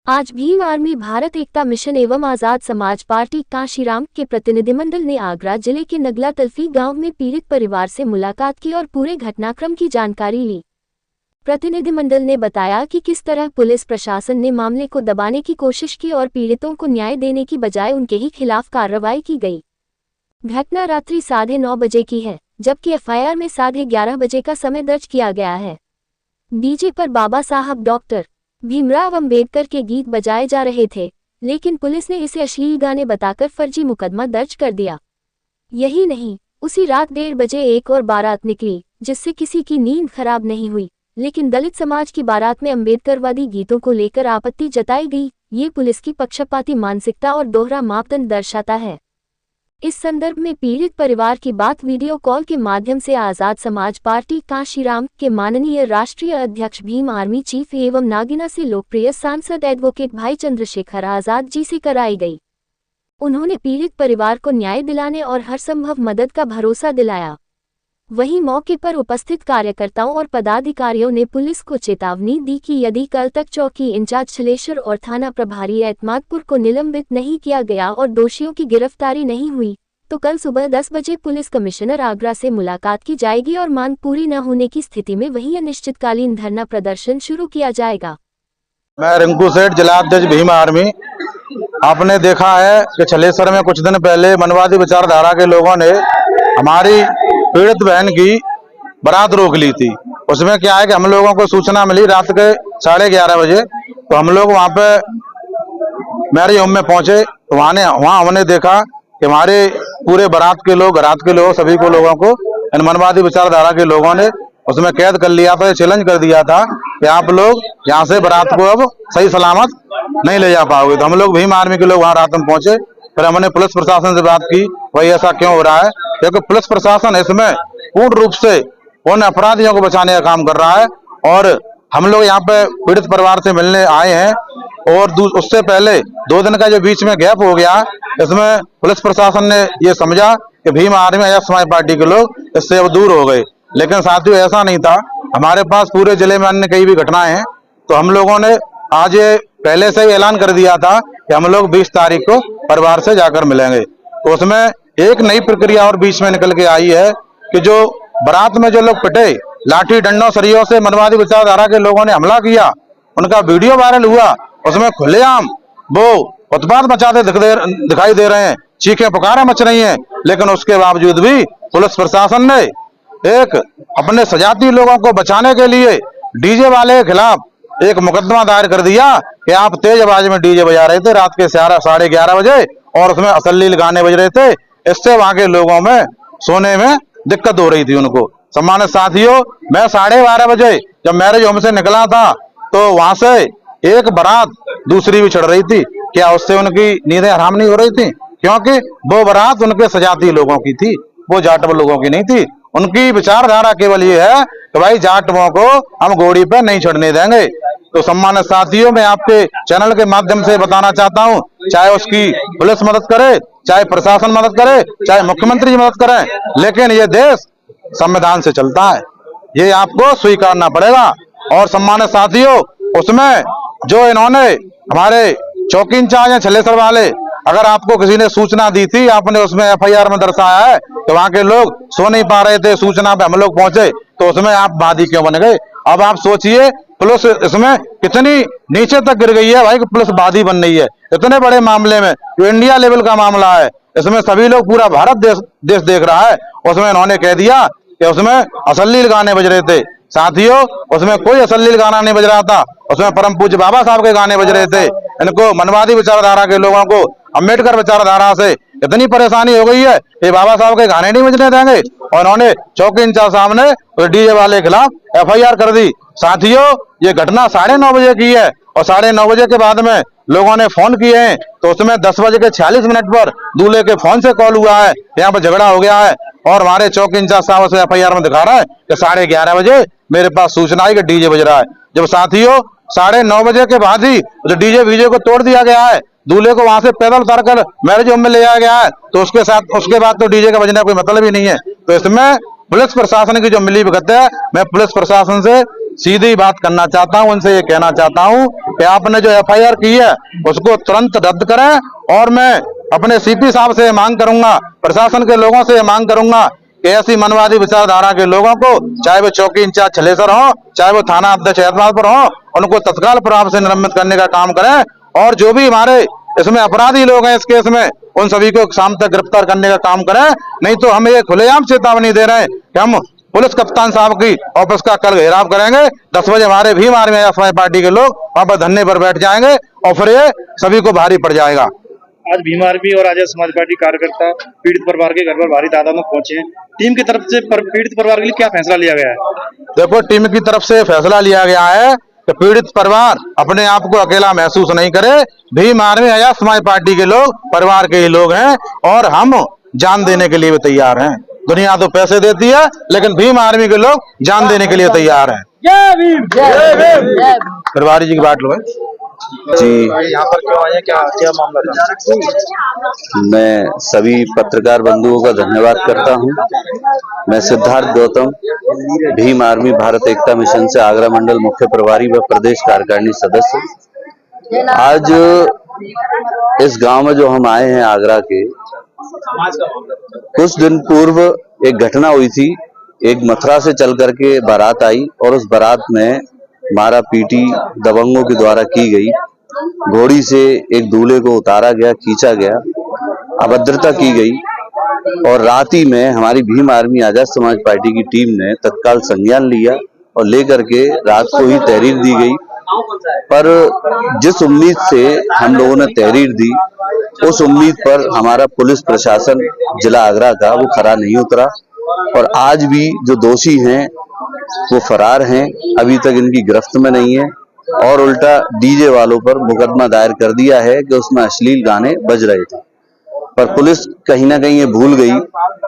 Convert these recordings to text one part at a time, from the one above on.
आज भीम आर्मी भारत एकता मिशन एवं आजाद समाज पार्टी कांशीराम के प्रतिनिधिमंडल ने आगरा जिले के नगला तल्फी गांव में पीड़ित परिवार से मुलाकात की और पूरे घटनाक्रम की जानकारी ली। प्रतिनिधिमंडल ने बताया कि किस तरह पुलिस प्रशासन ने मामले को दबाने की कोशिश की और पीड़ितों को न्याय देने की बजाय उनके ही खिलाफ कार्रवाई की गई। घटना रात्रि 9:30 बजे की है, जबकि एफआईआर में 11:30 बजे का समय दर्ज किया गया है। डीजे पर बाबा साहब डॉक्टर भीमराव अंबेडकर के गीत बजाए जा रहे थे, लेकिन पुलिस ने इसे अश्लील गाने बताकर फर्जी मुकदमा दर्ज कर दिया। यही नहीं, उसी रात 1:30 बजे एक और बारात निकली, जिससे किसी की नींद खराब नहीं हुई, लेकिन दलित समाज की बारात में अंबेडकरवादी गीतों को लेकर आपत्ति जताई गई। ये पुलिस की पक्षपाती मानसिकता और दोहरा मापदंड दर्शाता है। इस संदर्भ में पीड़ित परिवार की बात वीडियो कॉल के माध्यम से आजाद समाज पार्टी कांशीराम के माननीय राष्ट्रीय अध्यक्ष भीम आर्मी चीफ एवं नागिना से लोकप्रिय सांसद एडवोकेट भाई चंद्रशेखर आजाद जी से कराई गई। उन्होंने पीड़ित परिवार को न्याय दिलाने और हर संभव मदद का भरोसा दिलाया। वहीं मौके पर उपस्थित कार्यकर्ताओं और पदाधिकारियों ने पुलिस को चेतावनी दी कि यदि कल तक चौकी इंचार्ज छलेश्वर और थाना प्रभारी एतमादपुर को निलंबित नहीं किया गया और दोषियों की गिरफ्तारी नहीं हुई, तो कल सुबह 10 बजे पुलिस कमिश्नर आगरा से मुलाकात की जाएगी और मांग पूरी न होने की स्थिति में वही अनिश्चितकालीन धरना प्रदर्शन शुरू किया जाएगा। मैं रिंकू सेठ, जिला अध्यक्ष भीम आर्मी। आपने देखा है कि छलेश्वर में कुछ दिन पहले मनवादी विचारधारा के लोगों ने हमारी पीड़ित बहन की बारात रोक ली थी। उसमें क्या है कि हम लोगों को सूचना मिली रात के 11:30 बजे, तो हम लोग वहां पे मैरिज होम में पहुंचे। तो वहां हमने देखा कि हमारे पूरे बारात के लोग सभी को लोगों को इन मनवादी विचारधारा के लोगों ने उसमें कैद कर लिया था, चैलेंज कर दिया था कि आप लोग यहाँ से बारात को अब सही सलामत नहीं ले जा पाओगे। तो हम लोग भीम आर्मी के लोग वहां रात में पहुंचे। फिर हमने पुलिस प्रशासन से बात की, भाई ऐसा क्यों हो रहा है, क्योंकि पुलिस प्रशासन इसमें पूर्ण रूप से उन अपराधियों को बचाने का काम कर रहा है। और हम लोग यहाँ पे पीड़ित परिवार से मिलने आए हैं, और उससे पहले 2 दिन का जो बीच में गैप हो गया, इसमें पुलिस प्रशासन ने ये समझा कि भीम आर्मी आजाद समाज पार्टी के लोग इससे अब दूर हो गए। लेकिन साथियों, ऐसा नहीं था। हमारे पास पूरे जिले में अन्य कई भी घटनाएं हैं। तो हम लोगों ने आज पहले से ही ऐलान कर दिया था कि हम लोग 20 तारीख को परिवार से जाकर मिलेंगे। तो उसमें एक नई प्रक्रिया और बीच में निकल के आई है कि जो बारात में जो लोग पिटे, लाठी डंडों सरियों से मनवादी विचारधारा के लोगों ने हमला किया, उनका वीडियो वायरल हुआ। उसमें खुलेआम वो उत्पात मचाते दिखाई दे रहे हैं, चीखें पुकारें मच रही हैं। लेकिन उसके बावजूद भी पुलिस प्रशासन ने एक अपने सजाती लोगों को बचाने के लिए डीजे वाले के खिलाफ एक मुकदमा दायर कर दिया कि आप तेज आवाज में डीजे बजा रहे थे रात के 11:30 बजे, और उसमें अश्लील गाने बज रहे थे। इससे वहां के लोगों में सोने में दिक्कत हो रही थी उनको। सम्मानित साथियों, मैं 12:30 बजे जब मैरिज होम से निकला था, तो वहां से एक बारात दूसरी भी चढ़ रही थी। क्या उससे उनकी नींदें हराम नहीं हो रही थी? क्योंकि वो बारात उनके सजाती लोगों की थी, वो जाटव लोगों की नहीं थी। उनकी विचारधारा केवल ये है कि भाई जाटवों को हम घोड़ी पे नहीं चढ़ने देंगे। तो सम्मानित साथियों, मैं आपके चैनल के माध्यम से बताना चाहता हूँ, चाहे उसकी पुलिस मदद करे, चाहे प्रशासन मदद करे, चाहे मुख्यमंत्री मदद करें, लेकिन ये देश संविधान से चलता है, ये आपको स्वीकारना पड़ेगा। और सम्मानित साथियों, उसमें जो इन्होंने हमारे चौकी इंचार्ज हैं छलेश्वर वाले, अगर आपको किसी ने सूचना दी थी, आपने उसमें एफआईआर में दर्शाया है कि वहां के लोग सो नहीं पा रहे थे, सूचना पे हम लोग पहुंचे, तो उसमें आप वादी क्यों बन गए? अब आप सोचिए, पुलिस इसमें कितनी नीचे तक गिर गई है भाई, कि पुलिस वादी बन रही है इतने बड़े मामले में, जो इंडिया लेवल का मामला है। इसमें सभी लोग, पूरा भारत देश देख रहा है। उसमें इन्होंने कह दिया कि उसमें अश्लील गाने बज रहे थे। साथियों, उसमें कोई अश्लील गाना नहीं बज रहा था, उसमें परम पूज्य बाबा साहब के गाने बज रहे थे। इनको मनवादी विचारधारा के लोगों को अम्बेडकर विचारधारा से इतनी परेशानी हो गई है, ये बाबा साहब के गाने नहीं बजने देंगे, और उन्होंने चौकी इंचार्ज साहब ने डीजे वाले के खिलाफ एफआईआर कर दी। साथियों, ये घटना 9:30 बजे की है, और 9:30 बजे के बाद में लोगों ने फोन किए हैं, तो उसमें 10:46 पर दूल्हे के फोन से कॉल हुआ है, यहाँ पर झगड़ा हो गया है। और हमारे चौकी इंचार्ज साहब से एफआईआर में दिखा रहा है कि 11:30 बजे मेरे पास सूचना आई कि डीजे बज रहा है। जब साथियों 9:30 बजे के बाद ही जो डीजे वीजे को तोड़ दिया गया है, दूल्हे को वहां से पैदल उतार कर मैरिज होम में ले जाया गया है, तो उसके बाद तो डीजे का बजना कोई मतलब ही नहीं है। तो इसमें पुलिस प्रशासन की जो मिली भगत है, मैं पुलिस प्रशासन से सीधी बात करना चाहता हूं, उनसे ये कहना चाहता हूं कि आपने जो एफआईआर की है उसको तुरंत रद्द करें। और मैं अपने सीपी साहब से मांग करूंगा, प्रशासन के लोगों से मांग करूंगा कि ऐसी मनवादी विचारधारा के लोगों को, चाहे वो चौकी इंचार्ज छलेसर हो, चाहे वो थाना अध्यक्ष एतमादपुर हो, उनको तत्काल प्रभाव से निलंबित करने का काम करें। और जो भी हमारे इसमें अपराधी लोग हैं इस केस में, उन सभी को शाम तक गिरफ्तार करने का काम करें। नहीं तो हम ये खुलेआम चेतावनी दे रहे हैं कि हम पुलिस कप्तान साहब की ऑफिस का कल घेराव करेंगे। 10 बजे हमारे भीम आर्मी समाज पार्टी के लोग वहां पर धरने पर बैठ जाएंगे और फिर ये सभी को भारी पड़ जाएगा। आज भीम आर्मी और आजाद समाज पार्टी कार्यकर्ता पीड़ित परिवार के घर पर भारी तादाद में पहुंचे हैं। टीम की तरफ से पीड़ित परिवार के लिए क्या फैसला लिया गया है? देखो, टीम की तरफ से फैसला लिया गया है कि पीड़ित परिवार अपने आप को अकेला महसूस नहीं करे। भीम आर्मी आजाद समाज पार्टी के लोग परिवार के ही लोग हैं और हम जान देने के लिए भी तैयार हैं। दुनिया तो पैसे देती है, लेकिन भीम आर्मी के लोग जान देने के लिए तैयार हैं। जय भीम, जय भीम। प्रभारी जी की बात लो जी, यहाँ पर क्यों आए, क्या मामला था? मैं सभी पत्रकार बंधुओं का धन्यवाद करता हूँ। मैं सिद्धार्थ गौतम, भीम आर्मी भारत एकता मिशन से आगरा मंडल मुख्य प्रभारी व प्रदेश कार्यकारिणी सदस्य। आज इस गांव में जो हम आए हैं आगरा के, कुछ दिन पूर्व एक घटना हुई थी। एक मथुरा से चल करके बारात आई और उस बारात में मारा पीटी दबंगों के द्वारा की गई। घोड़ी से एक दूल्हे को उतारा गया, खींचा गया, अभद्रता की गई। और रात ही में हमारी भीम आर्मी आजाद समाज पार्टी की टीम ने तत्काल संज्ञान लिया और लेकर के रात को ही तहरीर दी गई। पर जिस उम्मीद से हम लोगों ने तहरीर दी, उस उम्मीद पर हमारा पुलिस प्रशासन जिला आगरा का वो खरा नहीं उतरा और आज भी जो दोषी हैं वो फरार हैं, अभी तक इनकी गिरफ्त में नहीं है। और उल्टा डीजे वालों पर मुकदमा दायर कर दिया है कि उसमें अश्लील गाने बज रहे थे। पर पुलिस कहीं ना कहीं ये भूल गई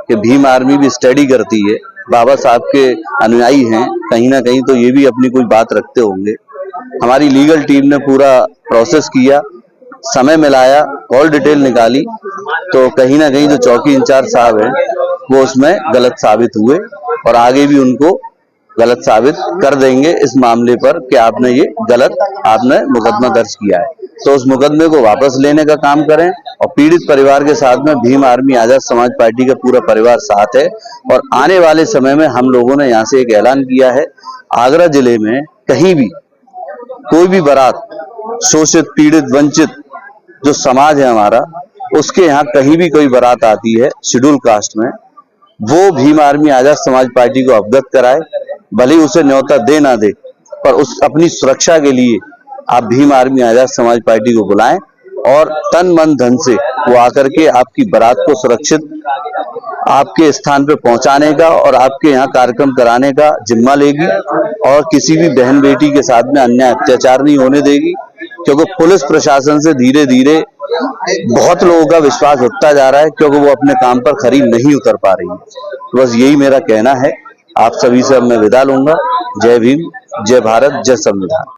कि भीम आर्मी भी स्टडी करती है, बाबा साहब के अनुयायी हैं, कहीं ना कहीं तो ये भी अपनी कोई बात रखते होंगे। हमारी लीगल टीम ने पूरा प्रोसेस किया, समय मिलाया, कॉल डिटेल निकाली, तो कहीं ना कहीं जो चौकी इंचार्ज साहब हैं वो उसमें गलत साबित हुए और आगे भी उनको गलत साबित कर देंगे इस मामले पर कि आपने ये गलत मुकदमा दर्ज किया है। तो उस मुकदमे को वापस लेने का काम करें और पीड़ित परिवार के साथ में भीम आर्मी आजाद समाज पार्टी का पूरा परिवार साथ है। और आने वाले समय में हम लोगों ने यहाँ से एक ऐलान किया है, आगरा जिले में कहीं भी कोई भी बारात, शोषित पीड़ित वंचित जो समाज है हमारा, उसके यहाँ कहीं भी कोई बारात आती है शेड्यूल कास्ट में, वो भीम आर्मी आजाद समाज पार्टी को अवगत कराए। भले ही उसे न्योता दे ना दे, पर उस अपनी सुरक्षा के लिए आप भीम आर्मी आजाद समाज पार्टी को बुलाएं और तन मन धन से वो आकर के आपकी बारात को सुरक्षित आपके स्थान पे पहुंचाने का और आपके यहाँ कार्यक्रम कराने का जिम्मा लेगी और किसी भी बहन बेटी के साथ में अन्याय अत्याचार नहीं होने देगी। क्योंकि पुलिस प्रशासन से धीरे धीरे बहुत लोगों का विश्वास उठता जा रहा है, क्योंकि वो अपने काम पर खरी नहीं उतर पा रही है। तो बस यही मेरा कहना है। आप सभी से अब मैं विदा लूंगा। जय भीम, जय भारत, जय संविधान।